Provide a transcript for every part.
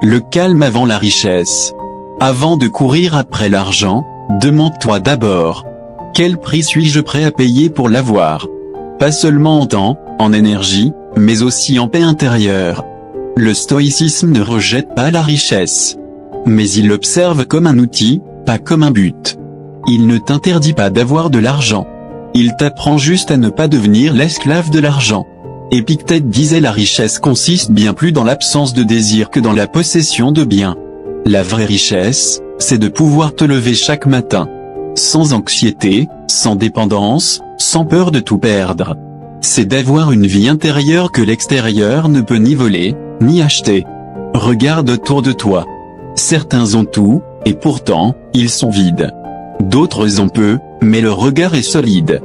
Le calme avant la richesse. Avant de courir après l'argent, demande-toi d'abord: quel prix suis-je prêt à payer pour l'avoir? Pas seulement en temps, en énergie, mais aussi en paix intérieure. Le stoïcisme ne rejette pas la richesse, mais il l'observe comme un outil, pas comme un but. Il ne t'interdit pas d'avoir de l'argent. Il t'apprend juste à ne pas devenir l'esclave de l'argent. Épictète disait: la richesse consiste bien plus dans l'absence de désir que dans la possession de biens. La vraie richesse, c'est de pouvoir te lever chaque matin, sans anxiété, sans dépendance, sans peur de tout perdre. C'est d'avoir une vie intérieure que l'extérieur ne peut ni voler, ni acheter. Regarde autour de toi. Certains ont tout, et pourtant, ils sont vides. D'autres ont peu, mais leur regard est solide.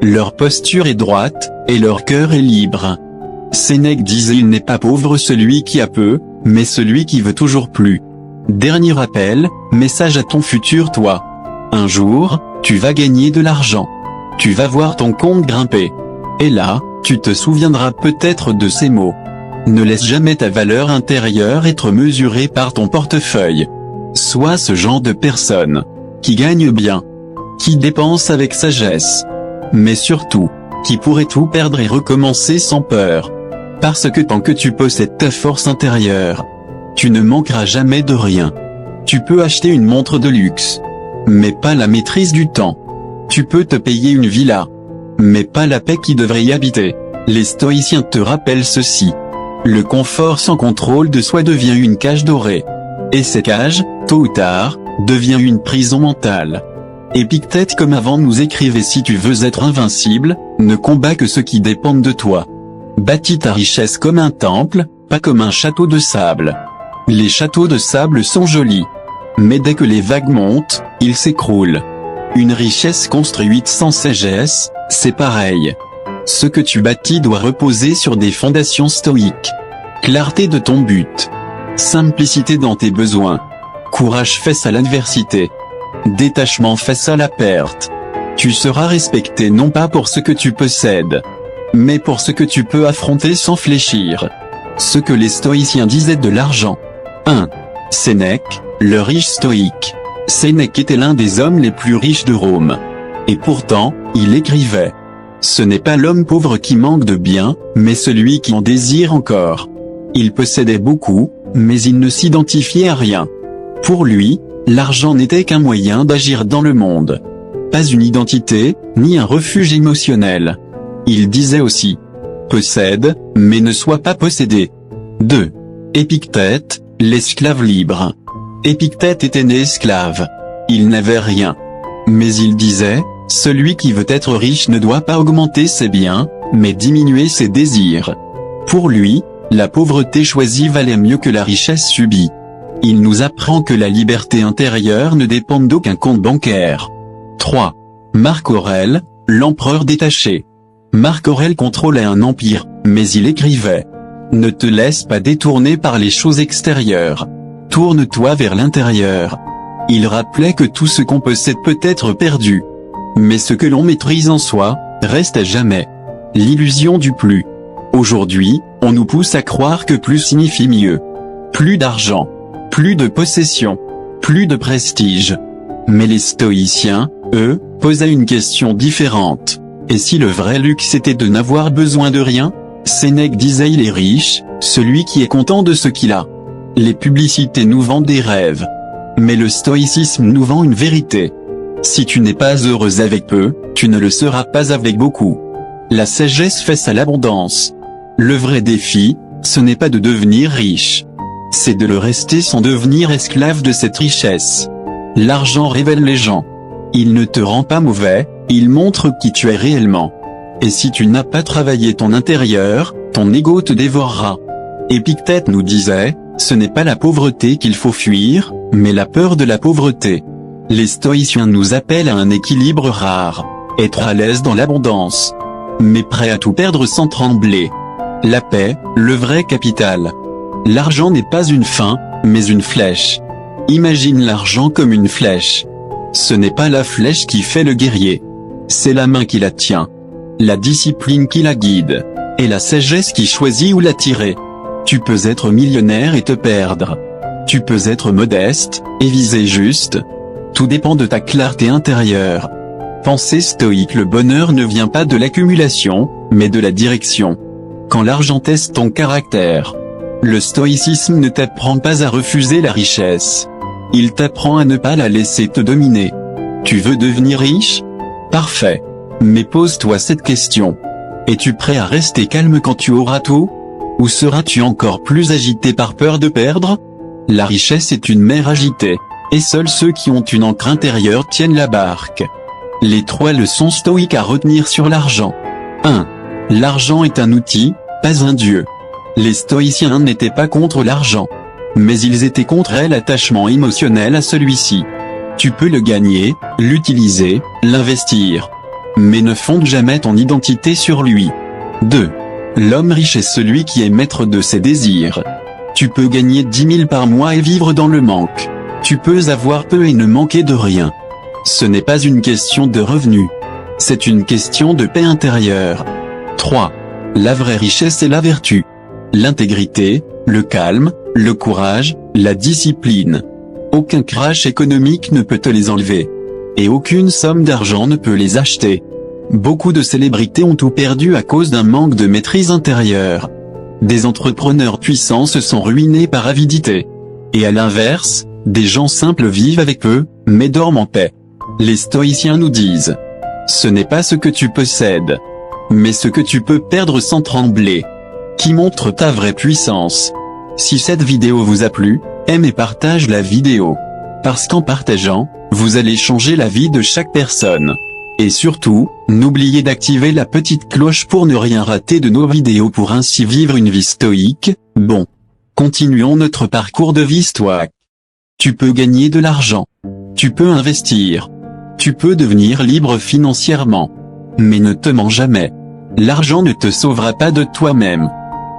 Leur posture est droite, et leur cœur est libre. Sénèque disait: il n'est pas pauvre celui qui a peu, mais celui qui veut toujours plus. Dernier rappel, message à ton futur toi. Un jour, tu vas gagner de l'argent. Tu vas voir ton compte grimper. Et là, tu te souviendras peut-être de ces mots. Ne laisse jamais ta valeur intérieure être mesurée par ton portefeuille. Sois ce genre de personne qui gagne bien, qui dépense avec sagesse, mais surtout, qui pourrait tout perdre et recommencer sans peur. Parce que tant que tu possèdes ta force intérieure, tu ne manqueras jamais de rien. Tu peux acheter une montre de luxe, mais pas la maîtrise du temps. Tu peux te payer une villa, mais pas la paix qui devrait y habiter. Les stoïciens te rappellent ceci. Le confort sans contrôle de soi devient une cage dorée. Et cette cage, tôt ou tard, devient une prison mentale. Épictète comme avant nous écrivait: si tu veux être invincible, ne combats que ceux qui dépendent de toi. Bâtis ta richesse comme un temple, pas comme un château de sable. Les châteaux de sable sont jolis, mais dès que les vagues montent, ils s'écroulent. Une richesse construite sans sagesse, c'est pareil. Ce que tu bâtis doit reposer sur des fondations stoïques. Clarté de ton but. Simplicité dans tes besoins. Courage face à l'adversité. Détachement face à la perte. Tu seras respecté non pas pour ce que tu possèdes, mais pour ce que tu peux affronter sans fléchir. Ce que les stoïciens disaient de l'argent. 1. Sénèque, le riche stoïque. Sénèque était l'un des hommes les plus riches de Rome. Et pourtant, il écrivait: ce n'est pas l'homme pauvre qui manque de biens, mais celui qui en désire encore. Il possédait beaucoup, mais il ne s'identifiait à rien. Pour lui, l'argent n'était qu'un moyen d'agir dans le monde. Pas une identité, ni un refuge émotionnel. Il disait aussi: possède, mais ne sois pas possédé. 2. Épictète, l'esclave libre. Épictète était né esclave. Il n'avait rien. Mais il disait: celui qui veut être riche ne doit pas augmenter ses biens, mais diminuer ses désirs. Pour lui, la pauvreté choisie valait mieux que la richesse subie. Il nous apprend que la liberté intérieure ne dépend d'aucun compte bancaire. 3. Marc Aurèle, l'empereur détaché. Marc Aurèle contrôlait un empire, mais il écrivait: ne te laisse pas détourner par les choses extérieures. Tourne-toi vers l'intérieur. Il rappelait que tout ce qu'on possède peut être perdu, mais ce que l'on maîtrise en soi, reste à jamais. L'illusion du plus. Aujourd'hui, on nous pousse à croire que plus signifie mieux. Plus d'argent, plus de possession, plus de prestige. Mais les stoïciens, eux, posaient une question différente. Et si le vrai luxe était de n'avoir besoin de rien? Sénèque disait: il est riche, celui qui est content de ce qu'il a. Les publicités nous vendent des rêves, mais le stoïcisme nous vend une vérité. Si tu n'es pas heureuse avec peu, tu ne le seras pas avec beaucoup. La sagesse face à l'abondance. Le vrai défi, ce n'est pas de devenir riche, c'est de le rester sans devenir esclave de cette richesse. L'argent révèle les gens. Il ne te rend pas mauvais, il montre qui tu es réellement. Et si tu n'as pas travaillé ton intérieur, ton ego te dévorera. Épictète nous disait: ce n'est pas la pauvreté qu'il faut fuir, mais la peur de la pauvreté. Les stoïciens nous appellent à un équilibre rare. Être à l'aise dans l'abondance, mais prêt à tout perdre sans trembler. La paix, le vrai capital. L'argent n'est pas une fin, mais une flèche. Imagine l'argent comme une flèche. Ce n'est pas la flèche qui fait le guerrier. C'est la main qui la tient, la discipline qui la guide, et la sagesse qui choisit où la tirer. Tu peux être millionnaire et te perdre, Tu peux être modeste, et viser juste. Tout dépend de ta clarté intérieure. Pensée stoïque: le bonheur ne vient pas de l'accumulation, mais de la direction. Quand l'argent teste ton caractère. Le stoïcisme ne t'apprend pas à refuser la richesse. Il t'apprend à ne pas la laisser te dominer. Tu veux devenir riche? Parfait. Mais pose-toi cette question. Es-tu prêt à rester calme quand tu auras tout? Ou seras-tu encore plus agité par peur de perdre? La richesse est une mer agitée, et seuls ceux qui ont une ancre intérieure tiennent la barque. Les 3 leçons stoïques à retenir sur l'argent. 1. L'argent est un outil, pas un dieu. Les stoïciens n'étaient pas contre l'argent, mais ils étaient contre l'attachement émotionnel à celui-ci. Tu peux le gagner, l'utiliser, l'investir, mais ne fonde jamais ton identité sur lui. 2. L'homme riche est celui qui est maître de ses désirs. Tu peux gagner 10 000 par mois et vivre dans le manque. Tu peux avoir peu et ne manquer de rien. Ce n'est pas une question de revenus. C'est une question de paix intérieure. 3. La vraie richesse est la vertu. L'intégrité, le calme, le courage, la discipline. Aucun crash économique ne peut te les enlever. Et aucune somme d'argent ne peut les acheter. Beaucoup de célébrités ont tout perdu à cause d'un manque de maîtrise intérieure. Des entrepreneurs puissants se sont ruinés par avidité. Et à l'inverse, des gens simples vivent avec peu, mais dorment en paix. Les stoïciens nous disent: ce n'est pas ce que tu possèdes, mais ce que tu peux perdre sans trembler, qui montre ta vraie puissance. Si cette vidéo vous a plu, aime et partage la vidéo. Parce qu'en partageant, vous allez changer la vie de chaque personne. Et surtout, n'oubliez d'activer la petite cloche pour ne rien rater de nos vidéos pour ainsi vivre une vie stoïque. Bon. Continuons notre parcours de vie stoïque. Tu peux gagner de l'argent. Tu peux investir. Tu peux devenir libre financièrement. Mais ne te mens jamais. L'argent ne te sauvera pas de toi-même.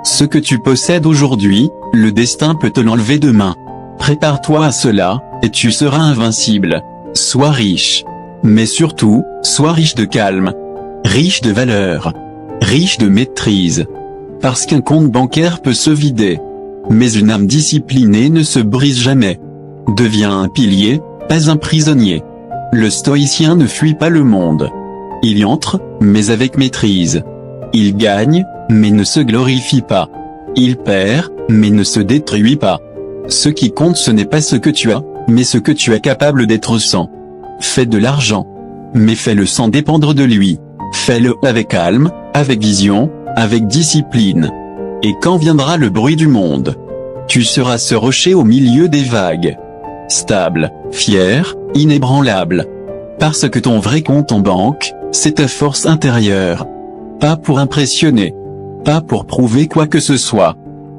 Ce que tu possèdes aujourd'hui, le destin peut te l'enlever demain. Prépare-toi à cela, et tu seras invincible. Sois riche. Mais surtout, sois riche de calme. Riche de valeur. Riche de maîtrise. Parce qu'un compte bancaire peut se vider. Mais une âme disciplinée ne se brise jamais. Deviens un pilier, pas un prisonnier. Le stoïcien ne fuit pas le monde. Il y entre, mais avec maîtrise. Il gagne, mais ne se glorifie pas. Il perd, mais ne se détruit pas. Ce qui compte, ce n'est pas ce que tu as, mais ce que tu es capable d'être sans. Fais de l'argent, mais fais-le sans dépendre de lui. Fais-le avec calme, avec vision, avec discipline. Et quand viendra le bruit du monde, tu seras ce rocher au milieu des vagues. Stable, fier, inébranlable. Parce que ton vrai compte en banque, c'est ta force intérieure. Pas pour impressionner. Pas pour prouver quoi que ce soit.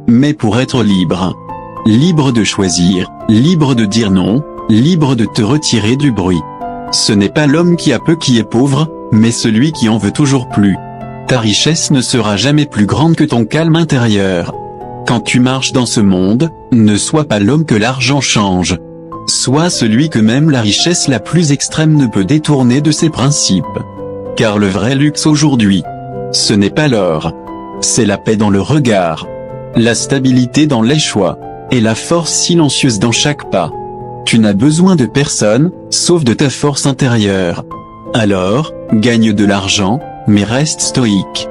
Mais pour être libre. Libre de choisir, libre de dire non, libre de te retirer du bruit. Ce n'est pas l'homme qui a peu qui est pauvre, mais celui qui en veut toujours plus. Ta richesse ne sera jamais plus grande que ton calme intérieur. Quand tu marches dans ce monde, ne sois pas l'homme que l'argent change. Sois celui que même la richesse la plus extrême ne peut détourner de ses principes. Car le vrai luxe aujourd'hui, ce n'est pas l'or. C'est la paix dans le regard, la stabilité dans les choix, et la force silencieuse dans chaque pas. Tu n'as besoin de personne, sauf de ta force intérieure. Alors, gagne de l'argent, mais reste stoïque.